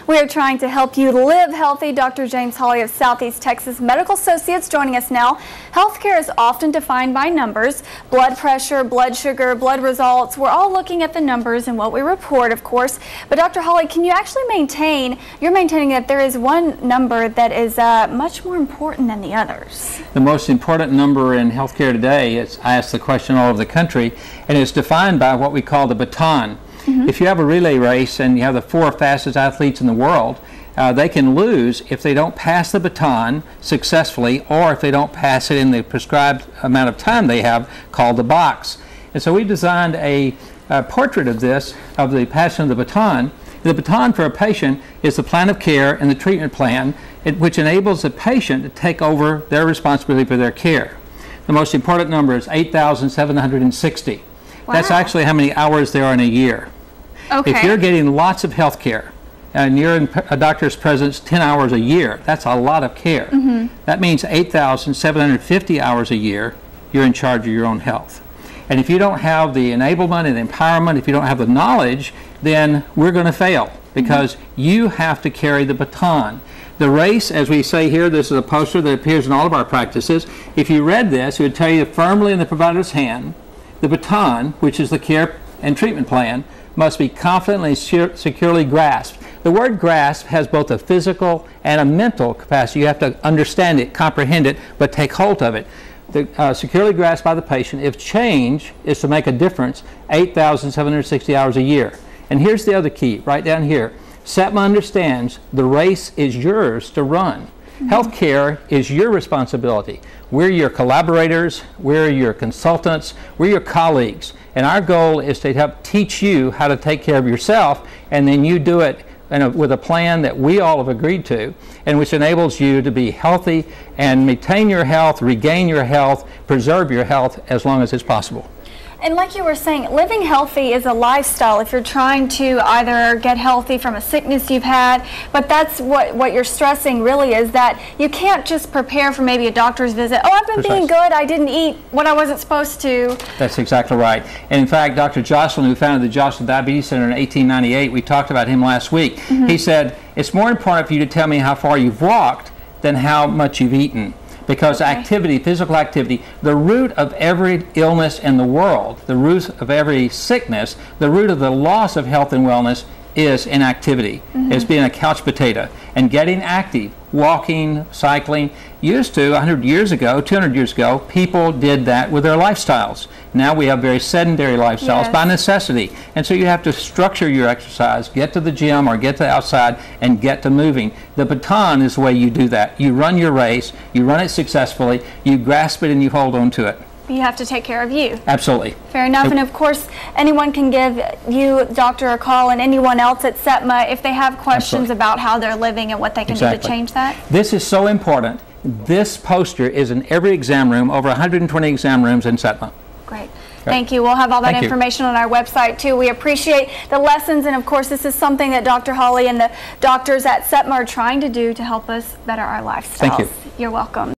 We are trying to help you live healthy. Dr. James Hawley of Southeast Texas Medical Associates joining us now. Healthcare is often defined by numbers. Blood pressure, blood sugar, blood results. We're all looking at the numbers and what we report, of course. But Dr. Hawley, can you actually you're maintaining that there is one number that is much more important than the others? The most important number in healthcare today is, I ask the question all over the country, and it's defined by what we call the baton. If you have a relay race and you have the 4 fastest athletes in the world, they can lose if they don't pass the baton successfully, or if they don't pass it in the prescribed amount of time they have, called the box. And so we designed a portrait of this, of the passing of the baton. The baton for a patient is the plan of care and the treatment plan, which enables the patient to take over their responsibility for their care. The most important number is 8,760. Wow. That's actually how many hours there are in a year. Okay. If you're getting lots of health care and you're in a doctor's presence 10 hours a year, that's a lot of care. That means 8,750 hours a year you're in charge of your own health. And if you don't have the enablement and empowerment, if you don't have the knowledge, then we're going to fail, because you have to carry the baton. The race, as we say here, this is a poster that appears in all of our practices. If you read this, it would tell you firmly in the provider's hand, the baton, which is the care and treatment plan, must be confidently and securely grasped. The word grasp has both a physical and a mental capacity. You have to understand it, comprehend it, but take hold of it. Securely grasped by the patient if change is to make a difference 8,760 hours a year. And here's the other key, right down here. SETMA understands the race is yours to run. Healthcare is your responsibility. We're your collaborators, we're your consultants, we're your colleagues. And our goal is to help teach you how to take care of yourself, and then you do it with a plan that we all have agreed to, and which enables you to be healthy and maintain your health, regain your health, preserve your health as long as it's possible. And like you were saying, living healthy is a lifestyle if you're trying to either get healthy from a sickness you've had, but that's what you're stressing really, is that you can't just prepare for maybe a doctor's visit. Oh, I've been being good, I didn't eat what I wasn't supposed to. That's exactly right. And in fact, Dr. Jocelyn, who founded the Jocelyn Diabetes Center in 1898, we talked about him last week. He said, it's more important for you to tell me how far you've walked than how much you've eaten. Because activity, physical activity, the root of every illness in the world, the root of every sickness, the root of the loss of health and wellness is inactivity. It's being a couch potato. And getting active, walking, cycling, used to, 100 years ago, 200 years ago, people did that with their lifestyles. Now we have very sedentary lifestyles by necessity. And so you have to structure your exercise, get to the gym or get to outside and get to moving. The baton is the way you do that. You run your race, you run it successfully, you grasp it and you hold on to it. You have to take care of you. Absolutely. Fair enough. And of course, anyone can give you, doctor, a call, and anyone else at SETMA if they have questions about how they're living and what they can do to change that. This is so important. This poster is in every exam room, over 120 exam rooms in SETMA. Great. Thank you. We'll have all that information on our website too. We appreciate the lessons, and of course this is something that Dr. Hawley and the doctors at SETMA are trying to do to help us better our lifestyles. Thank you. You're welcome.